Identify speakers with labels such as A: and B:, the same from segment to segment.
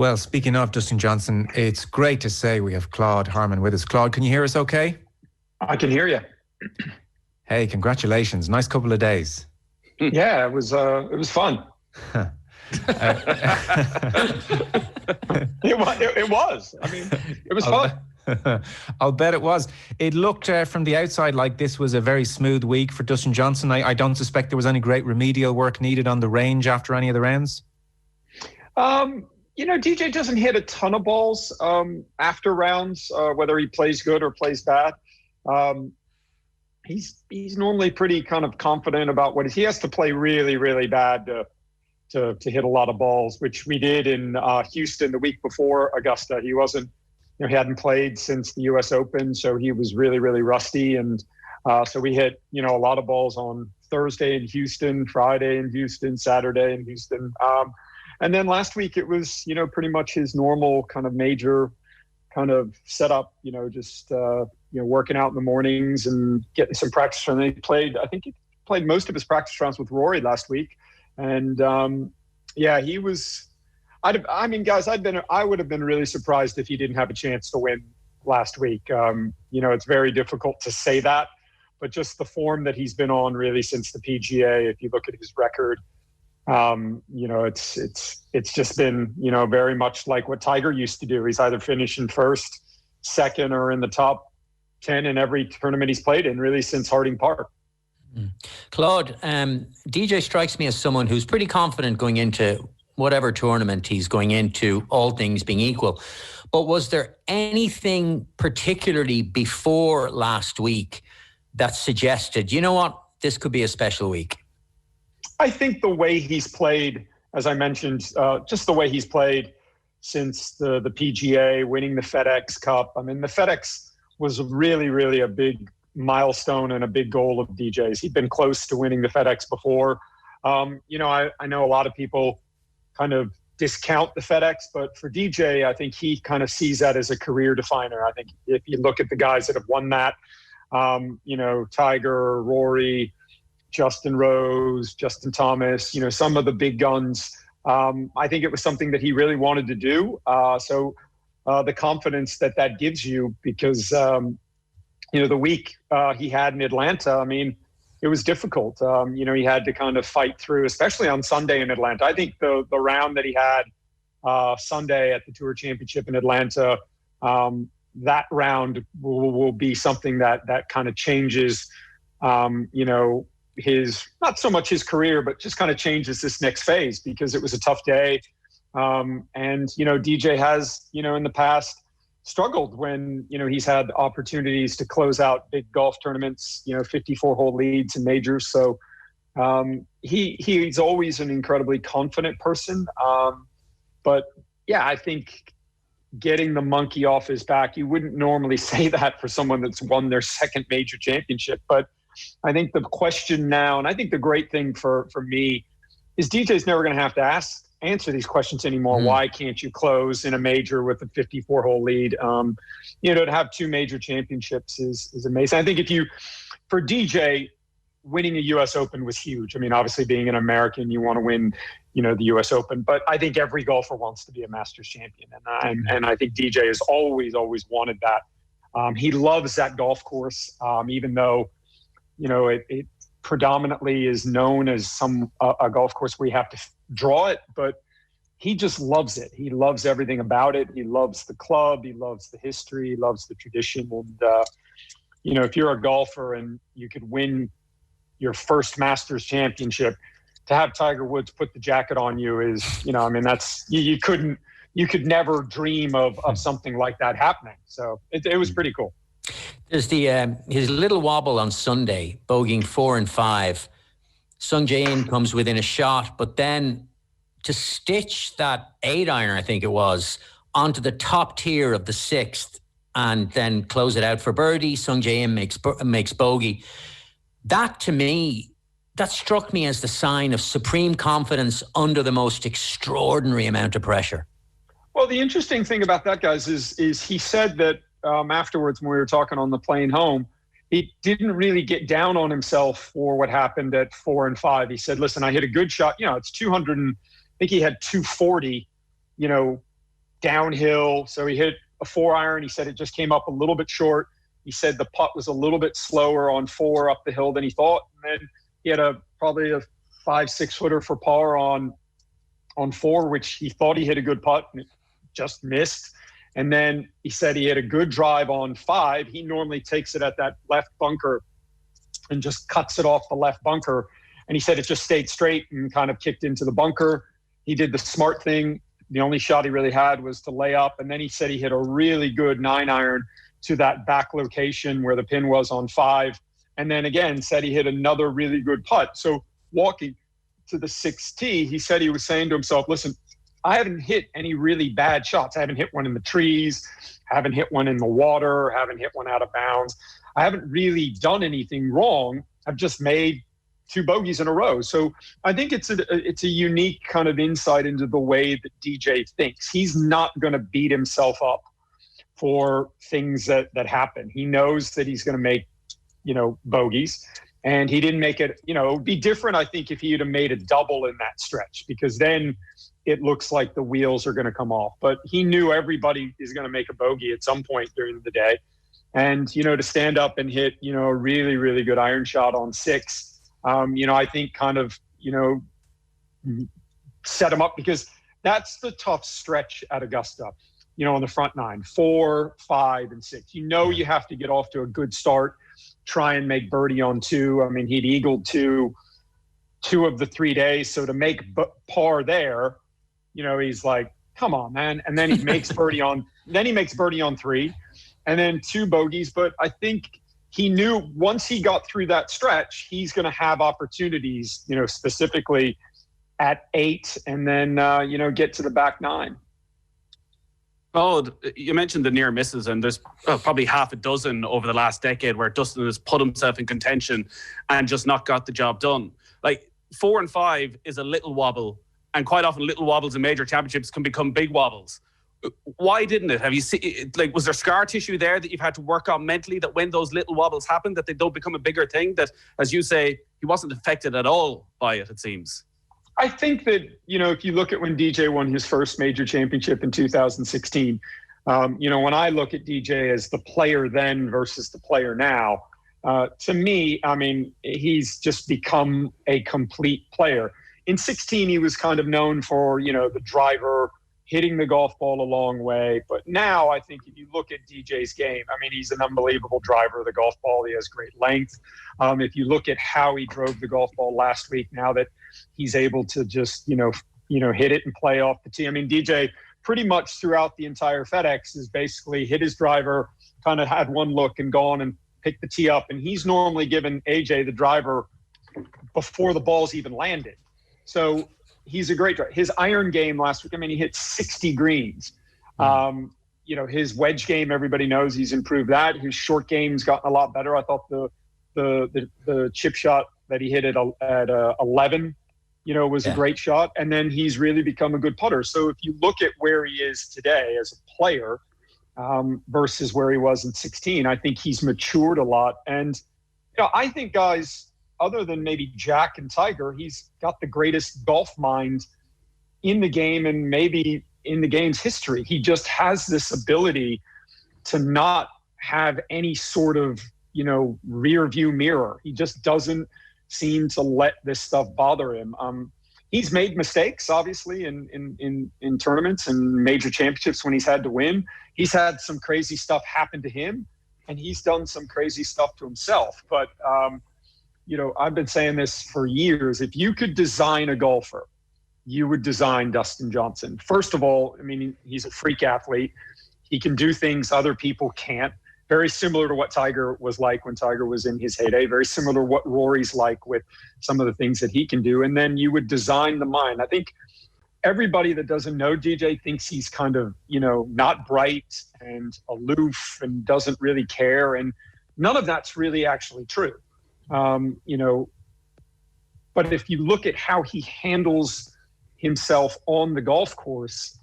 A: Well, speaking of Dustin Johnson, it's great to say we have Claude Harmon with us. Claude, can you hear us okay?
B: I can hear you.
A: Hey, congratulations. Nice couple of days.
B: Yeah, it was fun. It was. I mean, it was fun.
A: I'll bet it was. It looked from the outside like this was a very smooth week for Dustin Johnson. I don't suspect there was any great remedial work needed on the range after any of the rounds. DJ doesn't hit a ton of balls after rounds, whether he plays good or plays bad. He's normally pretty kind of confident about what he has to play really, really bad to hit a lot of balls, which we did in Houston the week before Augusta. He wasn't, he hadn't played since the U.S. Open, so he was really, really rusty. And so we hit, a lot of balls on Thursday in Houston, Friday in Houston, Saturday in Houston. And then last week it was, pretty much his normal kind of major kind of setup, just, working out in the mornings and getting some practice. And he played most of his practice rounds with Rory last week. And he was, I would have been really surprised if he didn't have a chance to win last week. It's very difficult to say that, but just the form that he's been on really since the PGA, if you look at his record, it's just been, very much like what Tiger used to do. He's either finishing first, second, or in the top 10 in every tournament he's played in, really, since Harding Park.
C: Claude, DJ strikes me as someone who's pretty confident going into whatever tournament he's going into, all things being equal. But was there anything particularly before last week that suggested, you know what, this could be a special week?
B: I think the way he's played, as I mentioned, just the way he's played since the PGA, winning the FedEx Cup. I mean, the FedEx was really, really a big milestone and a big goal of DJ's. He'd been close to winning the FedEx before. I know a lot of people kind of discount the FedEx, but for DJ, I think he kind of sees that as a career definer. I think if you look at the guys that have won that, Tiger, Rory, Justin Rose, Justin Thomas, some of the big guns. I think it was something that he really wanted to do. So the confidence that gives you, because, the week he had in Atlanta, I mean, it was difficult. He had to kind of fight through, especially on Sunday in Atlanta. I think the round that he had Sunday at the Tour Championship in Atlanta, that round will be something that kind of changes, his, not so much his career, but just kind of changes this next phase, because it was a tough day. DJ has, in the past struggled when, he's had opportunities to close out big golf tournaments, 54-hole leads and majors. So he's always an incredibly confident person. But yeah, I think getting the monkey off his back, you wouldn't normally say that for someone that's won their second major championship, but I think the question now, and I think the great thing for me, is DJ's never going to have to answer these questions anymore. Why can't you close in a major with a 54-hole lead? To have two major championships is amazing. I think for DJ, winning a U.S. Open was huge. I mean, obviously being an American, you want to win, the U.S. Open, but I think every golfer wants to be a Masters champion. And I think DJ has always wanted that. He loves that golf course, even though, it predominantly is known as a golf course where you have to draw it, but he just loves it. He loves everything about it. He loves the club. He loves the history. He loves the tradition. And, if you're a golfer and you could win your first Masters championship, to have Tiger Woods put the jacket on you is, that's, you could never dream of something like that happening. So it was pretty cool.
C: There's his little wobble on Sunday, bogeying 4 and 5. Sung Jae In comes within a shot, but then to stitch that 8-iron, I think it was, onto the top tier of the 6th and then close it out for birdie, Sung Jae In makes bogey. That, to me, that struck me as the sign of supreme confidence under the most extraordinary amount of pressure.
B: Well, the interesting thing about that, guys, is he said that afterwards, when we were talking on the plane home, he didn't really get down on himself for what happened at 4 and 5. He said, listen, I hit a good shot. It's 200 and I think he had 240,
A: downhill. So he hit a 4-iron. He said it just came up a little bit short. He said the putt was a little bit slower on 4 up the hill than he thought. And then he had probably a 5-6 footer for par on 4, which he thought he hit a good putt and it just missed. And then he said he had a good drive on 5. He normally takes it at that left bunker and just cuts it off the left bunker. And he said it just stayed straight and kind of kicked into the bunker. He did the smart thing. The only shot he really had was to lay up. And then he said he hit a really good 9-iron to that back location where the pin was on 5. And then again, said he hit another really good putt. So walking to the 6th tee, he said he was saying to himself, listen, I haven't hit any really bad shots. I haven't hit one in the trees, haven't hit one in the water, haven't hit one out of bounds. I haven't really done anything wrong. I've just made 2 bogeys in a row. So I think it's a unique kind of insight into the way that DJ thinks. He's not going to beat himself up for things that happen. He knows that he's going to make, bogeys. And he didn't make it, it would be different, I think, if he had made a double in that stretch, because then it looks like the wheels are going to come off. But he knew everybody is going to make a bogey at some point during the day. And, to stand up and hit, a really, really good iron shot on 6, I think kind of, set him up, because that's the tough stretch at Augusta, on the front 9, 4, 5, and 6. You have to get off to a good start, try and make birdie on 2. I mean, he'd eagled 2 of the 3 days. So to make par there, he's like, come on, man. And then he makes birdie on 3 and then 2 bogeys. But I think he knew once he got through that stretch, he's going to have opportunities, specifically at 8 and then, get to the back 9.
D: Oh, you mentioned the near misses, and there's probably half a dozen over the last decade where Dustin has put himself in contention and just not got the job done. Like 4 and 5 is a little wobble, and quite often little wobbles in major championships can become big wobbles. Why didn't it? Have you seen, was there scar tissue there that you've had to work on mentally, that when those little wobbles happen, that they don't become a bigger thing? That, as you say, he wasn't affected at all by it seems.
A: I think that, if you look at when DJ won his first major championship in 2016, when I look at DJ as the player then versus the player now, to me, I mean, he's just become a complete player. In 16, he was kind of known for, the driver, hitting the golf ball a long way. But now I think if you look at DJ's game, I mean, he's an unbelievable driver of the golf ball. He has great length. If you look at how he drove the golf ball last week, now that he's able to just, hit it and play off the tee. I mean, DJ pretty much throughout the entire FedEx has basically hit his driver, kind of had one look and gone and picked the tee up. And he's normally given AJ the driver before the ball's even landed. So he's a great driver. His iron game last week, I mean, he hit 60 greens. His wedge game, everybody knows he's improved that. His short game's gotten a lot better. I thought the chip shot that he hit at 11, was a great shot. And then he's really become a good putter. So if you look at where he is today as a player versus where he was in 16, I think he's matured a lot. And, I think guys, other than maybe Jack and Tiger, he's got the greatest golf mind in the game and maybe in the game's history. He just has this ability to not have any sort of, rear view mirror. He just doesn't seem to let this stuff bother him. He's made mistakes, obviously, in tournaments and major championships when he's had to win. He's had some crazy stuff happen to him, and he's done some crazy stuff to himself. But, I've been saying this for years. If you could design a golfer, you would design Dustin Johnson. First of all, I mean, he's a freak athlete. He can do things other people can't. Very similar to what Tiger was like when Tiger was in his heyday. Very similar to what Rory's like with some of the things that he can do. And then you would design the mind. I think everybody that doesn't know DJ thinks he's kind of, not bright and aloof and doesn't really care. And none of that's really actually true. But if you look at how he handles himself on the golf course,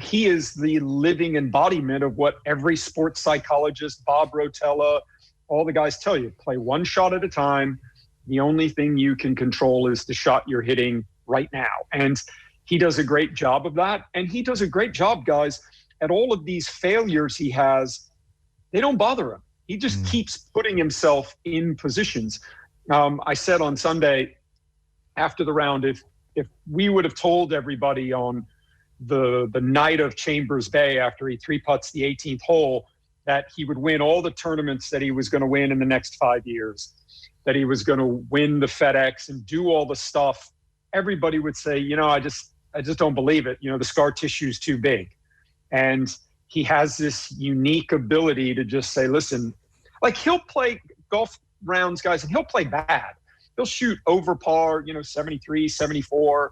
A: he is the living embodiment of what every sports psychologist, Bob Rotella, all the guys tell you. Play one shot at a time. The only thing you can control is the shot you're hitting right now. And he does a great job of that. And he does a great job, guys, at all of these failures he has. They don't bother him. He just keeps putting himself in positions. I said on Sunday after the round, if we would have told everybody on the night of Chambers Bay after he 3-putts the 18th hole that he would win all the tournaments that he was going to win in the next 5 years, that he was going to win the FedEx and do all the stuff, everybody would say, I just don't believe it. The scar tissue is too big. And he has this unique ability to just say, listen, like he'll play golf rounds, guys, and he'll play bad. He'll shoot over par, 73, 74,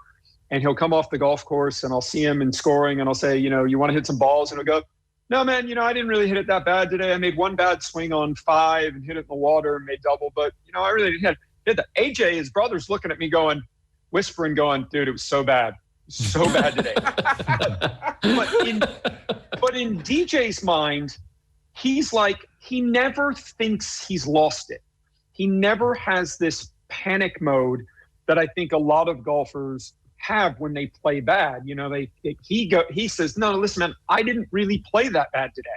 A: and he'll come off the golf course and I'll see him in scoring and I'll say, you want to hit some balls? And he'll go, no, man, I didn't really hit it that bad today. I made one bad swing on 5 and hit it in the water and made double, but, I really didn't hit that. AJ, his brother's looking at me whispering, dude, it was so bad. So bad today. but in DJ's mind, he's like, he never thinks he's lost it. He never has this panic mode that I think a lot of golfers have when they play bad. He says, no, listen, man, I didn't really play that bad today.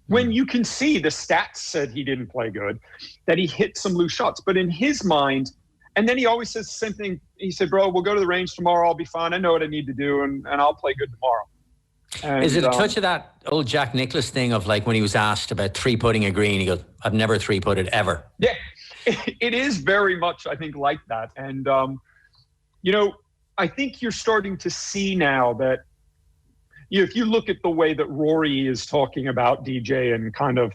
A: When you can see the stats said he didn't play good, that he hit some loose shots. But in his mind, and then he always says the same thing. He said, bro, we'll go to the range tomorrow. I'll be fine. I know what I need to do, and I'll play good tomorrow. And,
C: is it a touch of that old Jack Nicklaus thing of like when he was asked about 3-putting a green, he goes, I've never 3-putted ever.
A: Yeah, it is very much, I think, like that. And, I think you're starting to see now that if you look at the way that Rory is talking about DJ and kind of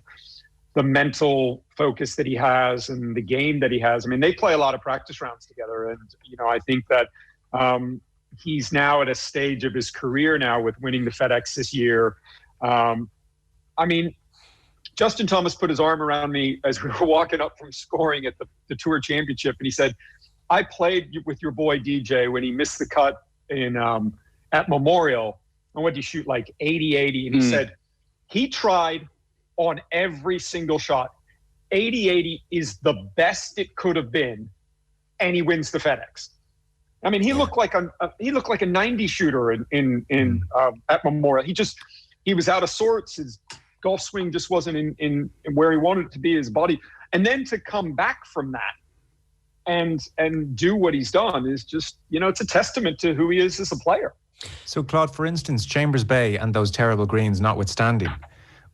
A: the mental focus that he has and the game that he has. I mean, they play a lot of practice rounds together. And, I think that he's now at a stage of his career now with winning the FedEx this year. Justin Thomas put his arm around me as we were walking up from scoring at the Tour Championship. And he said, I played with your boy DJ when he missed the cut in at Memorial. And what did he shoot? Like 80-80. And he said, he tried on every single shot. 80-80 is the best it could have been, and he wins the FedEx. I mean, he looked like a 90 shooter in at Memorial. He was out of sorts. His golf swing just wasn't in where he wanted it to be, his body. And then to come back from that and do what he's done is just, it's a testament to who he is as a player.
E: So, Claude, for instance, Chambers Bay and those terrible greens notwithstanding,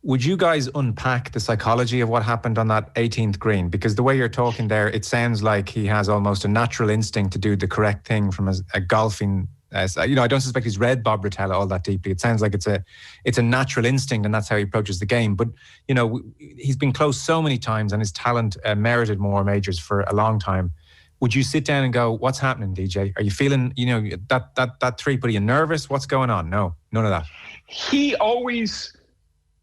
E: would you guys unpack the psychology of what happened on that 18th green? Because the way you're talking there, it sounds like he has almost a natural instinct to do the correct thing from a golfing. I don't suspect he's read Bob Rotella all that deeply. It sounds like it's a natural instinct, and that's how he approaches the game. But he's been close so many times, and his talent merited more majors for a long time. Would you sit down and go, "What's happening, DJ? Are you feeling that 3-putt? Are you nervous? What's going on?" No, none of that.
A: He always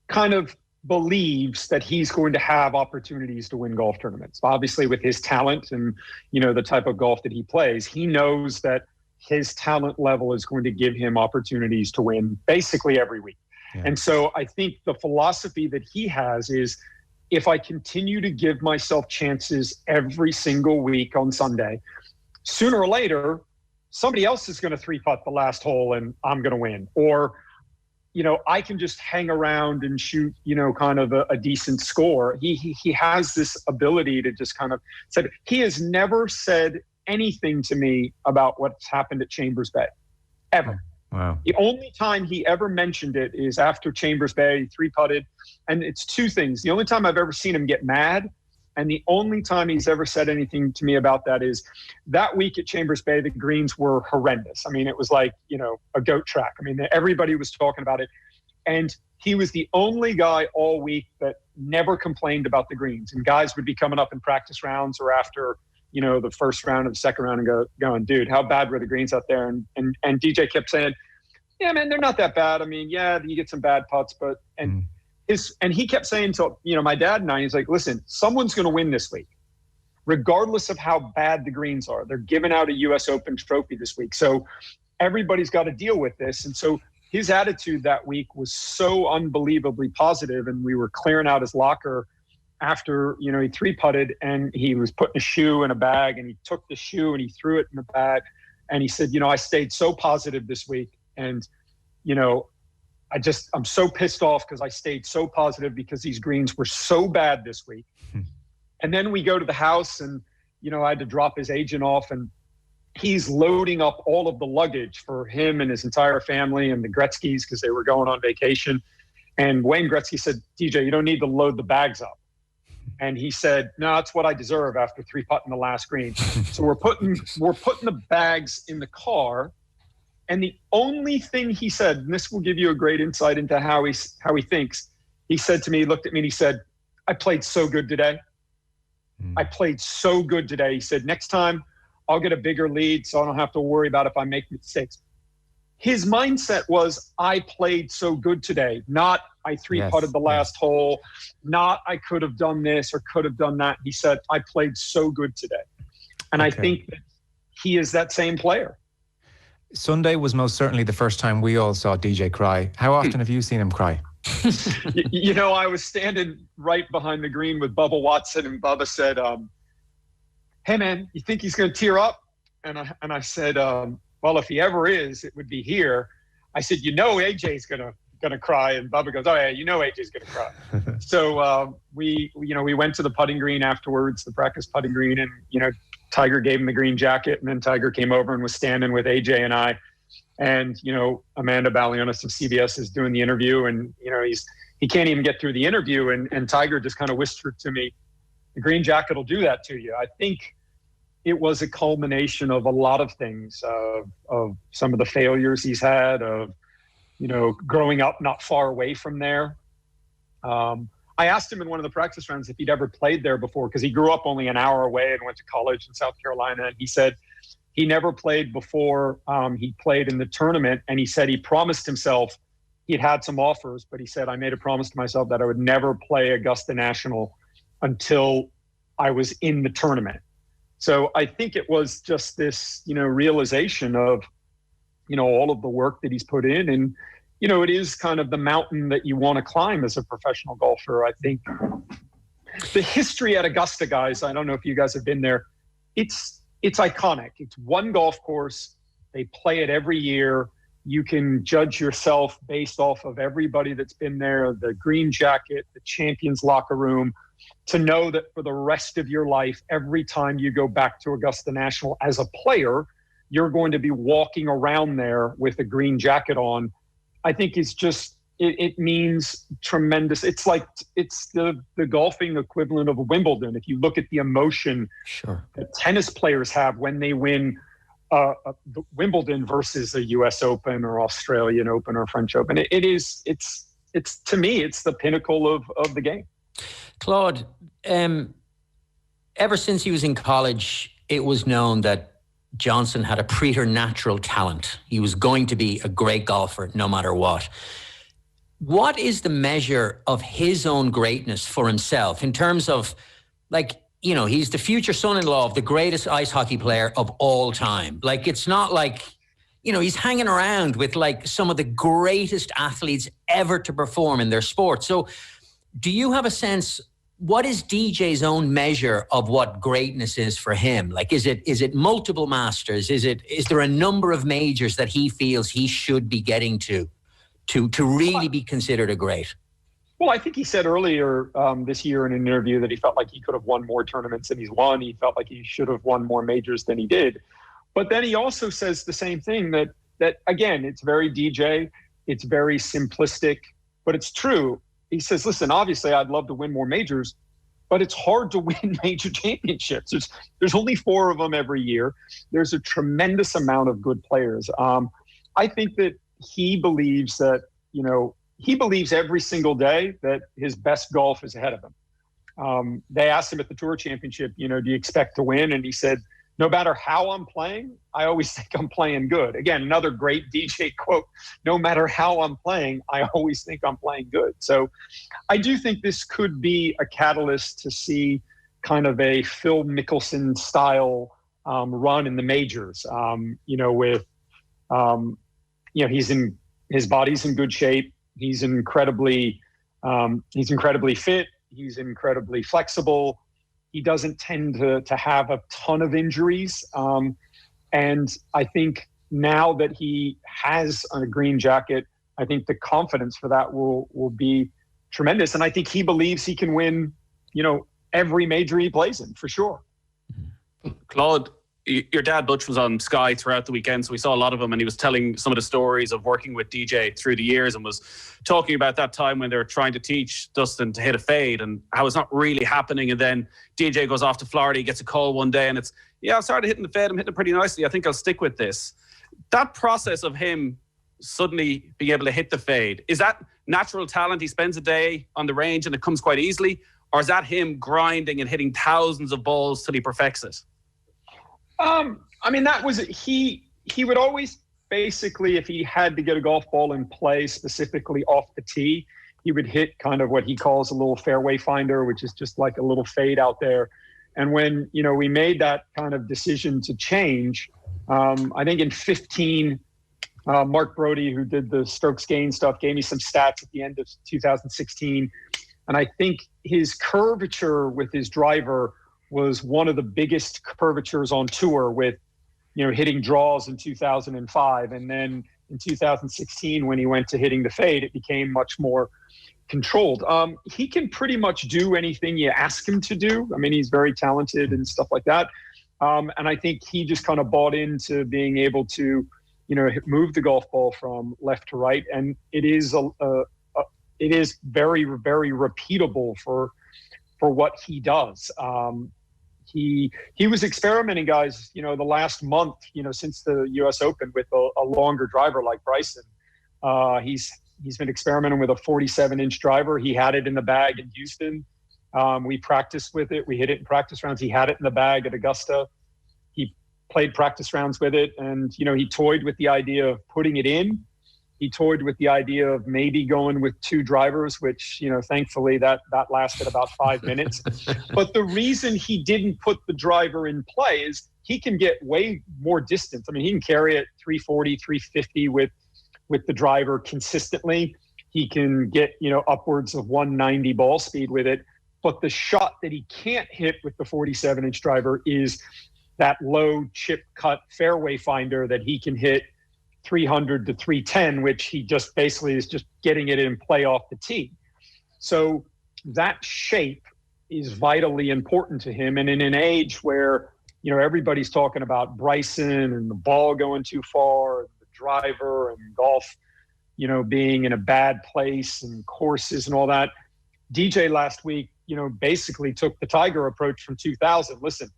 A: kind of believes that he's going to have opportunities to win golf tournaments. Obviously, with his talent and, the type of golf that he plays, he knows that his talent level is going to give him opportunities to win basically every week. Yeah. And so I think the philosophy that he has is, if I continue to give myself chances every single week on Sunday, sooner or later, somebody else is going to 3-putt the last hole and I'm going to win. Or, I can just hang around and shoot, kind of a decent score. He has this ability to just kind of say, he has never said anything to me about what's happened at Chambers Bay, ever.
E: Wow.
A: The only time he ever mentioned it is after Chambers Bay, 3-putted. And it's two things. The only time I've ever seen him get mad, and the only time he's ever said anything to me about that is that week at Chambers Bay, the greens were horrendous. I mean, it was like, a goat track. I mean, everybody was talking about it. And he was the only guy all week that never complained about the greens. And guys would be coming up in practice rounds or after, the first round or the second round and going, dude, how bad were the greens out there? And DJ kept saying, yeah, man, they're not that bad. I mean, yeah, you get some bad putts, but, and he kept saying to, my dad and I, he's like, listen, someone's going to win this week, regardless of how bad the greens are. They're giving out a US Open trophy this week. So everybody's got to deal with this. And so his attitude that week was so unbelievably positive, and we were clearing out his locker after, he 3-putted and he was putting a shoe in a bag, and he took the shoe and he threw it in the bag. And he said, I stayed so positive this week. And, I'm so pissed off because I stayed so positive because these greens were so bad this week. And then we go to the house and, I had to drop his agent off, and he's loading up all of the luggage for him and his entire family and the Gretzkys because they were going on vacation. And Wayne Gretzky said, DJ, you don't need to load the bags up. And he said, no, that's what I deserve after 3-putting the last green. So we're putting the bags in the car. And the only thing he said, and this will give you a great insight into how he thinks. He said to me, he looked at me and he said, I played so good today. I played so good today. He said, next time I'll get a bigger lead so I don't have to worry about if I make mistakes. His mindset was, I played so good today, not I 3-putted the last hole, not I could have done this or could have done that. He said, I played so good today. And I think that he is that same player.
E: Sunday was most certainly the first time we all saw DJ cry. How often have you seen him cry?
A: I was standing right behind the green with Bubba Watson, and Bubba said, hey, man, you think he's going to tear up? And I said, well, if he ever is, it would be here. I said, AJ's going to cry. And Bubba goes, oh, yeah, AJ's going to cry. So we went to the putting green afterwards, the practice putting green, and, Tiger gave him the green jacket, and then Tiger came over and was standing with AJ and I. And, Amanda Balionis of CBS is doing the interview, and, he can't even get through the interview. And Tiger just kind of whispered to me, the green jacket will do that to you. I think it was a culmination of a lot of things, of some of the failures he's had, of, growing up not far away from there. I asked him in one of the practice rounds if he'd ever played there before, because he grew up only an hour away and went to college in South Carolina. And he said he never played before he played in the tournament. And he said he promised himself, he'd had some offers, but he said, I made a promise to myself that I would never play Augusta National until I was in the tournament. So I think it was just this, realization of, all of the work that he's put in. And, it is kind of the mountain that you want to climb as a professional golfer. I think the history at Augusta, guys, I don't know if you guys have been there. It's iconic. It's one golf course. They play it every year. You can judge yourself based off of everybody that's been there, the green jacket, the champions locker room, to know that for the rest of your life, every time you go back to Augusta National as a player, you're going to be walking around there with a green jacket on. I think it's just, it means tremendous. It's like, it's the golfing equivalent of Wimbledon. If you look at the emotion that tennis players have when they win Wimbledon versus a US Open or Australian Open or French Open, it's to me, it's the pinnacle of the game.
C: Claude, ever since he was in college, it was known that Johnson had a preternatural talent. He was going to be a great golfer no matter what. What is the measure of his own greatness for himself in terms of, he's the future son-in-law of the greatest ice hockey player of all time. It's not like, he's hanging around with some of the greatest athletes ever to perform in their sport. So do you have a sense, what is DJ's own measure of what greatness is for him? Is it multiple Masters? Is there a number of majors that he feels he should be getting to really be considered a great?
A: Well, I think he said earlier this year in an interview that he felt like he could have won more tournaments than he's won. He felt like he should have won more majors than he did. But then he also says the same thing that again, it's very DJ, it's very simplistic, but it's true. He says, listen, obviously I'd love to win more majors, but it's hard to win major championships. There's only 4 of them every year. There's a tremendous amount of good players. I think that he believes that, he believes every single day that his best golf is ahead of him. They asked him at the Tour Championship, do you expect to win? And he said, no matter how I'm playing, I always think I'm playing good. Again, another great DJ quote, no matter how I'm playing, I always think I'm playing good. So I do think this could be a catalyst to see kind of a Phil Mickelson style run in the majors, his body's in good shape. He's incredibly fit. He's incredibly flexible. He doesn't tend to have a ton of injuries. And I think now that he has a green jacket, I think the confidence for that will be tremendous. And I think he believes he can win, every major he plays in, for sure.
D: Claude, your dad Butch was on Sky throughout the weekend, so we saw a lot of him, and he was telling some of the stories of working with DJ through the years, and was talking about that time when they were trying to teach Dustin to hit a fade and how it's not really happening. And then DJ goes off to Florida, he gets a call one day, and it's, I started hitting the fade, I'm hitting it pretty nicely, I think I'll stick with this. That process of him suddenly being able to hit the fade, is that natural talent? He spends a day on the range and it comes quite easily? Or is that him grinding and hitting thousands of balls till he perfects it?
A: That was, he would always basically, if he had to get a golf ball in play specifically off the tee, he would hit kind of what he calls a little fairway finder, which is just like a little fade out there. And when, we made that kind of decision to change, I think in 15, Mark Brody, who did the strokes gain stuff, gave me some stats at the end of 2016. And I think his curvature with his driver was one of the biggest curvatures on tour, with, hitting draws in 2005. And then in 2016, when he went to hitting the fade, it became much more controlled. He can pretty much do anything you ask him to do. He's very talented and stuff like that. And I think he just kind of bought into being able to, move the golf ball from left to right. And it is it is very, very repeatable for what he does. He was experimenting, guys, the last month, since the U.S. Open, with a longer driver like Bryson. He's been experimenting with a 47-inch driver. He had it in the bag in Houston. We practiced with it. We hit it in practice rounds. He had it in the bag at Augusta. He played practice rounds with it. And, he toyed with the idea of putting it in. He toyed with the idea of maybe going with two drivers, which, thankfully that lasted about 5 minutes. But the reason he didn't put the driver in play is he can get way more distance. He can carry it 340, 350 with the driver consistently. He can get, upwards of 190 ball speed with it. But the shot that he can't hit with the 47-inch driver is that low chip cut fairway finder that he can hit 300 to 310, which he just basically is just getting it in play off the tee. So that shape is vitally important to him. And in an age where, everybody's talking about Bryson and the ball going too far, the driver and golf, being in a bad place and courses and all that, DJ last week, basically took the Tiger approach from 2000. Listen,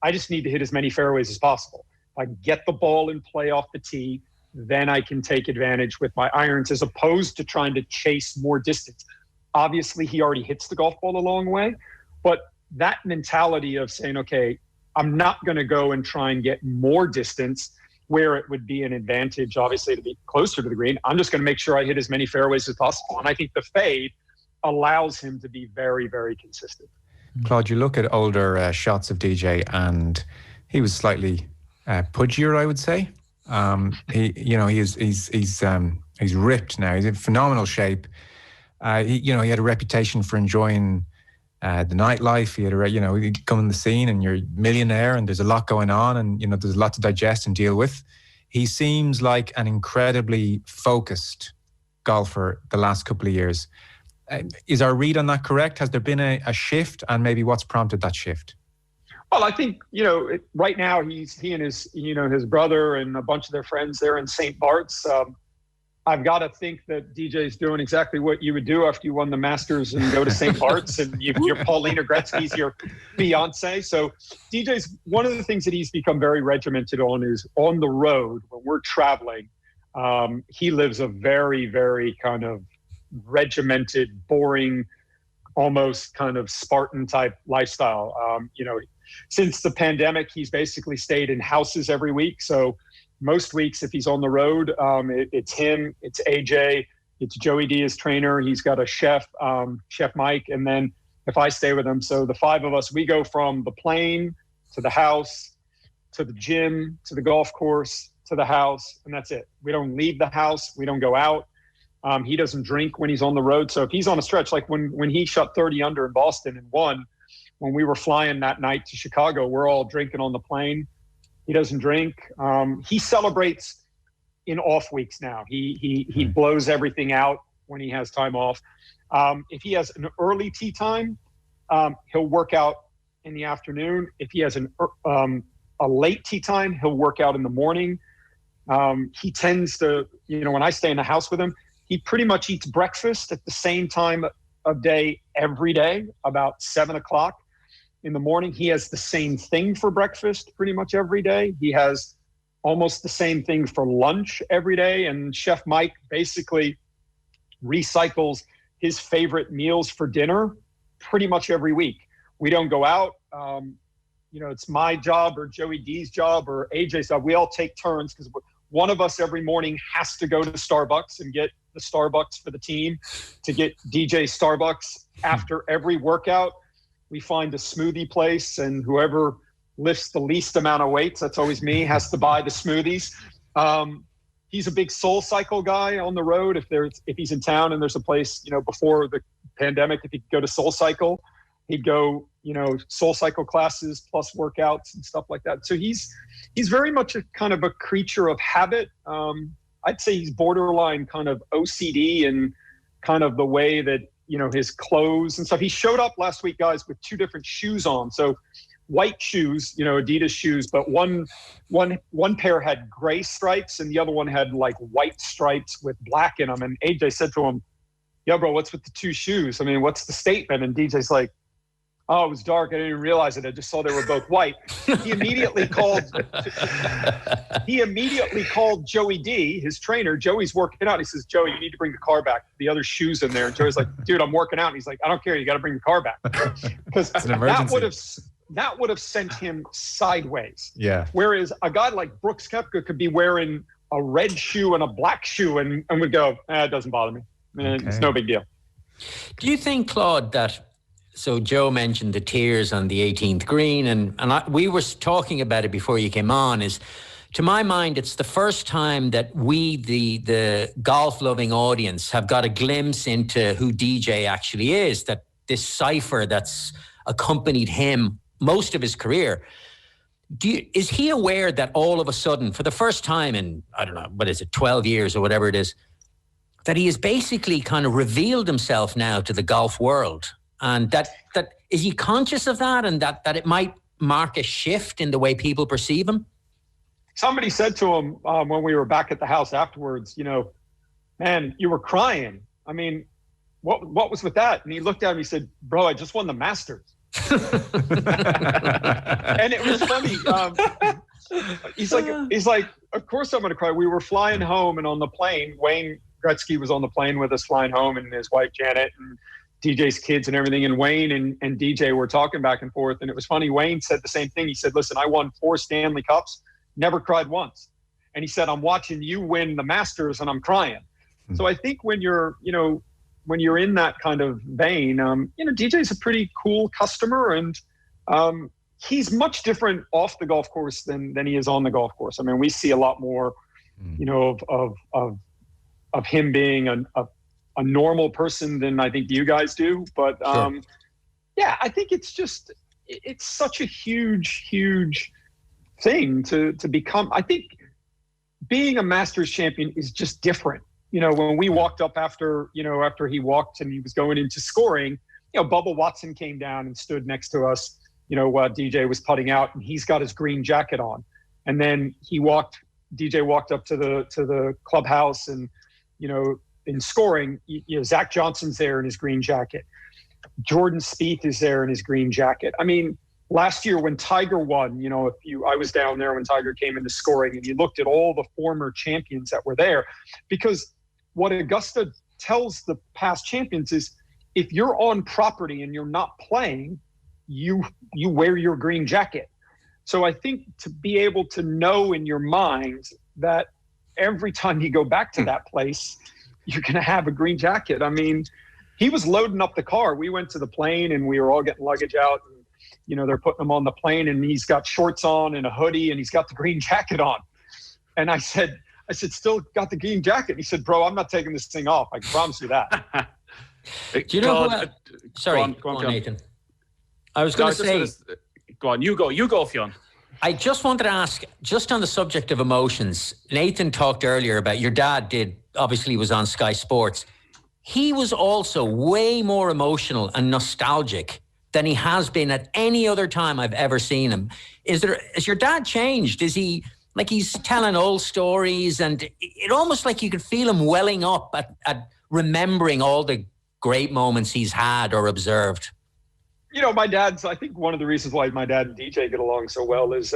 A: I just need to hit as many fairways as possible. If I get the ball in play off the tee, then I can take advantage with my irons, as opposed to trying to chase more distance. Obviously, he already hits the golf ball a long way, but that mentality of saying, okay, I'm not going to go and try and get more distance where it would be an advantage, obviously, to be closer to the green. I'm just going to make sure I hit as many fairways as possible. And I think the fade allows him to be very, very consistent.
E: Claude, you look at older shots of DJ, and he was slightly pudgier, I would say. He's ripped now. He's in phenomenal shape. He had a reputation for enjoying the nightlife. He had he'd come on the scene, and you're a millionaire, and there's a lot going on, and there's a lot to digest and deal with. He seems like an incredibly focused golfer the last couple of years. Is our read on that correct? Has there been a shift, and maybe what's prompted that shift?
A: Well, I think, right now he and his brother and a bunch of their friends, they're in St. Bart's. I've got to think that DJ's doing exactly what you would do after you won the Masters and go to St. Bart's, and you're Paulina Gretzky's your fiance. So DJ's, one of the things that he's become very regimented on is on the road when we're traveling. He lives a very, very kind of regimented, boring, almost kind of Spartan type lifestyle. Since the pandemic, he's basically stayed in houses every week. So most weeks, if he's on the road, it's him, it's AJ, it's Joey D, his trainer. He's got a chef, Chef Mike. And then if I stay with him, so the five of us, we go from the plane to the house, to the gym, to the golf course, to the house, and that's it. We don't leave the house. We don't go out. He doesn't drink when he's on the road. So if he's on a stretch, like when he shot 30 under in Boston and won, when we were flying that night to Chicago, we're all drinking on the plane. He doesn't drink. He celebrates in off weeks now. He blows everything out when he has time off. If he has an early tee time, he'll work out in the afternoon. If he has a late tee time, he'll work out in the morning. He tends to, when I stay in the house with him, he pretty much eats breakfast at the same time of day every day, about 7 o'clock in the morning. He has the same thing for breakfast pretty much every day. He has almost the same thing for lunch every day. And Chef Mike basically recycles his favorite meals for dinner pretty much every week. We don't go out. It's my job or Joey D's job or AJ's job. We all take turns because one of us every morning has to go to Starbucks and get the Starbucks for the team, to get DJ Starbucks after every workout. We find a smoothie place, and whoever lifts the least amount of weights, that's always me, has to buy the smoothies. He's a big Soul Cycle guy on the road. If he's in town and there's a place, before the pandemic, if he could go to Soul Cycle, he'd go, Soul Cycle classes plus workouts and stuff like that. So he's very much a kind of a creature of habit. I'd say he's borderline kind of OCD and kind of the way that, his clothes and stuff. He showed up last week, guys, with 2 different shoes on. So white shoes, Adidas shoes, but one pair had gray stripes and the other one had like white stripes with black in them. And AJ said to him, "Yeah, bro, what's with the 2 shoes? I mean, what's the statement?" And DJ's like, "Oh, it was dark. I didn't even realize it. I just saw they were both white." He immediately called Joey D, his trainer. Joey's working out. He says, "Joey, you need to bring the car back. The other shoe's in there." And Joey's like, "Dude, I'm working out." And he's like, "I don't care. You got to bring the car back." Because that would have sent him sideways.
E: Yeah.
A: Whereas a guy like Brooks Koepka could be wearing a red shoe and a black shoe and would go, "It doesn't bother me. It's no big deal."
C: Do you think, Claude, that... So Joe mentioned the tears on the 18th green, and we were talking about it before you came on, is, to my mind, it's the first time that we, the golf-loving audience, have got a glimpse into who DJ actually is, that this cipher that's accompanied him most of his career. Is he aware that all of a sudden, for the first time in, 12 years or whatever it is, that he has basically kind of revealed himself now to the golf world? And that is he conscious of that, and that it might mark a shift in the way people perceive him?
A: Somebody said to him when we were back at the house afterwards, "Man, you were crying. I mean, what was with that?" And he looked at me and he said, "Bro, I just won the Masters." And it was funny. He's like, "Of course I'm going to cry." We were flying home, and on the plane, Wayne Gretzky was on the plane with us flying home, and his wife Janet and DJ's kids and everything, and Wayne and DJ were talking back and forth, and it was funny. Wayne said the same thing. He said, "Listen, I won 4 Stanley Cups, never cried once." And he said, "I'm watching you win the Masters and I'm crying." So I think when you're in that kind of vein, DJ's a pretty cool customer, and he's much different off the golf course than he is on the golf course. I mean, we see a lot more, of him being a normal person than I think you guys do. But
C: Sure.
A: I think it's such a huge thing to become. I think being a Masters champion is just different. When we walked up after he walked and he was going into scoring, Bubba Watson came down and stood next to us, while DJ was putting out, and he's got his green jacket on. And then DJ walked up to the clubhouse, and, in scoring, Zach Johnson's there in his green jacket. Jordan Spieth is there in his green jacket. I mean, last year when Tiger won, I was down there when Tiger came into scoring, and you looked at all the former champions that were there, because what Augusta tells the past champions is, if you're on property and you're not playing, you wear your green jacket. So I think to be able to know in your mind that every time you go back to that place, you're going to have a green jacket. I mean, he was loading up the car. We went to the plane and we were all getting luggage out, and, they're putting him on the plane, and he's got shorts on and a hoodie, and he's got the green jacket on. And I said, "Still got the green jacket?" And he said, "Bro, I'm not taking this thing off. I can promise you that."
C: Do you know Sorry, go on, Nathan. I was going to say...
D: Go on, you go, Fionn.
C: I just wanted to ask, just on the subject of emotions, Nathan talked earlier about your dad obviously was on Sky Sports. He was also way more emotional and nostalgic than he has been at any other time I've ever seen him. Has your dad changed? Is he, like, he's telling old stories, and it almost like you could feel him welling up at remembering all the great moments he's had or observed?
B: I think one of the reasons why my dad and DJ get along so well is,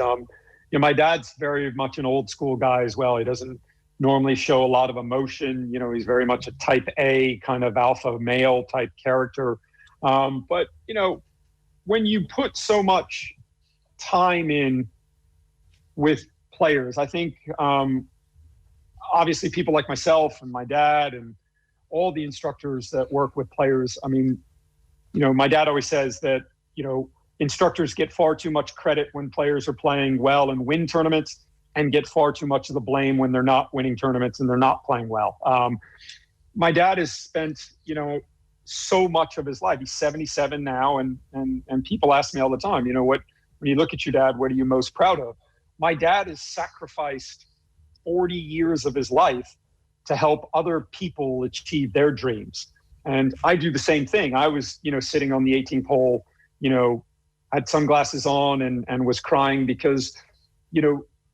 B: my dad's very much an old school guy as well. He doesn't normally show a lot of emotion. He's very much a type A kind of alpha male type character. But when you put so much time in with players, I think, obviously people like myself and my dad and all the instructors that work with players, my dad always says that, instructors get far too much credit when players are playing well and win tournaments, and get far too much of the blame when they're not winning tournaments and they're not playing well. My dad has spent, so much of his life. He's 77 now, and people ask me all the time, when you look at your dad, what are you most proud of? My dad has sacrificed 40 years of his life to help other people achieve their dreams. And I do the same thing. I was, sitting on the 18th hole, had sunglasses on and was crying because,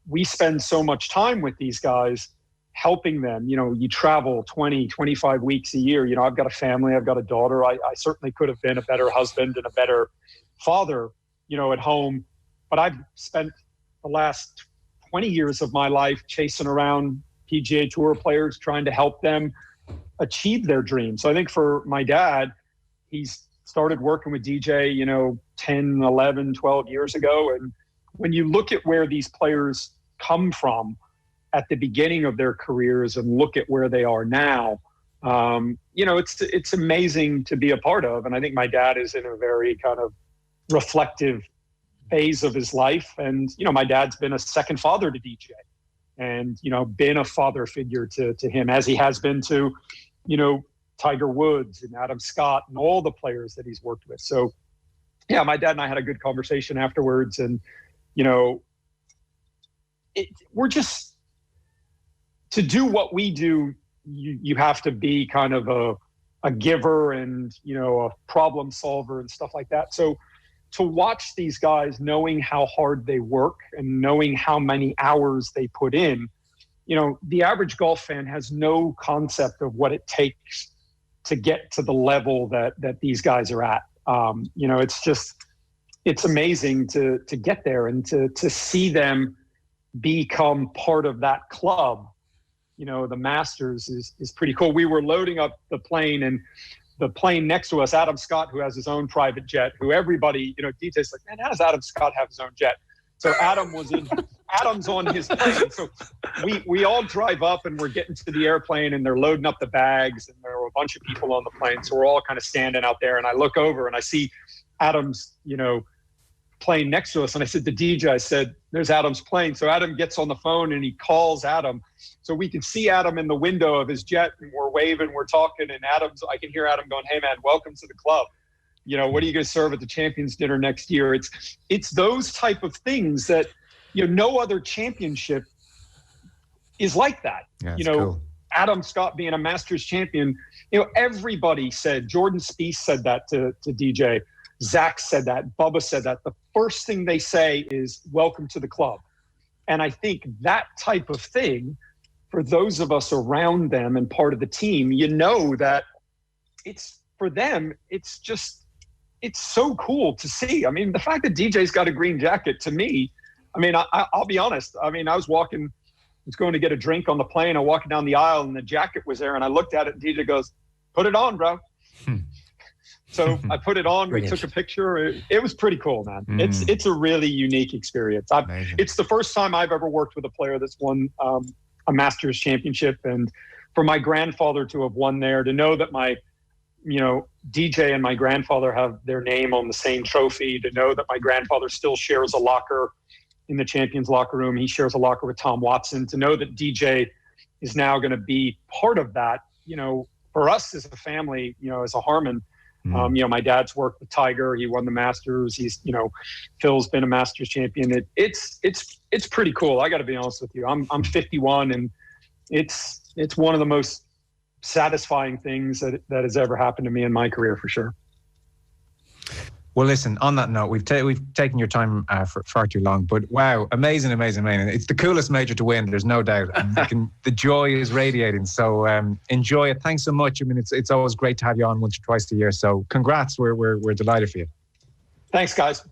B: we spend so much time with these guys, helping them. You travel 20, 25 weeks a year. I've got a family, I've got a daughter. I certainly could have been a better husband and a better father, at home. But I've spent the last 20 years of my life chasing around PGA Tour players, trying to help them achieve their dreams. So I think for my dad, he's started working with DJ, 10, 11, 12 years ago. And when you look at where these players come from at the beginning of their careers and look at where they are now, it's amazing to be a part of. And I think my dad is in a very kind of reflective phase of his life. And, my dad's been a second father to DJ and, been a father figure to him, as he has been to, Tiger Woods and Adam Scott and all the players that he's worked with. So, yeah, my dad and I had a good conversation afterwards. And, we're just, to do what we do, you have to be kind of a giver and, a problem solver and stuff like that. So to watch these guys, knowing how hard they work and knowing how many hours they put in, the average golf fan has no concept of what it takes to get to the level that these guys are at. It's amazing to get there and to see them become part of that club. The Masters is pretty cool. We were loading up the plane, and the plane next to us, Adam Scott, who has his own private jet, who everybody, DJ's like, man, how does Adam Scott have his own jet? So Adam's on his plane. So we all drive up, and we're getting to the airplane, and they're loading up the bags, and there were a bunch of people on the plane. So we're all kind of standing out there, and I look over and I see Adam's, plane next to us. And I said to DJ, I said, there's Adam's plane. So Adam gets on the phone and he calls Adam. So we can see Adam in the window of his jet, and we're waving, we're talking, and I can hear Adam going, hey man, welcome to the club. What are you going to serve at the Champions Dinner next year? It's those type of things that, no other championship is like that.
E: Yeah, cool.
B: Adam Scott being a Masters champion, everybody said, Jordan Spieth said that to DJ. Zach said that, Bubba said that. The first thing they say is, welcome to the club. And I think that type of thing, for those of us around them and part of the team, that it's, for them, it's so cool to see. I mean, the fact that DJ's got a green jacket, to me, I'll be honest. I was going to get a drink on the plane. I'm walking down the aisle, and the jacket was there, and I looked at it, and DJ goes, put it on, bro. So I put it on. Brilliant. We took a picture. It was pretty cool, man. It's a really unique experience. It's the first time I've ever worked with a player that's won a Masters championship, and for my grandfather to have won there, to know that my, DJ and my grandfather have their name on the same trophy, to know that my grandfather still shares a locker in the Champions locker room. He shares a locker with Tom Watson. To know that DJ is now going to be part of that, for us as a family, as a Harmon,
A: My dad's worked with Tiger. He won the Masters. He's, Phil's been a Masters champion. It's pretty cool. I got to be honest with you. I'm 51, and it's one of the most satisfying things that has ever happened to me in my career, for sure.
E: Well, listen, on that note, we've taken your time for far too long, but wow, amazing. It's the coolest major to win, there's no doubt. And the joy is radiating. So enjoy it. Thanks so much. I mean, it's always great to have you on once or twice a year. So congrats. We're delighted for you.
A: Thanks, guys.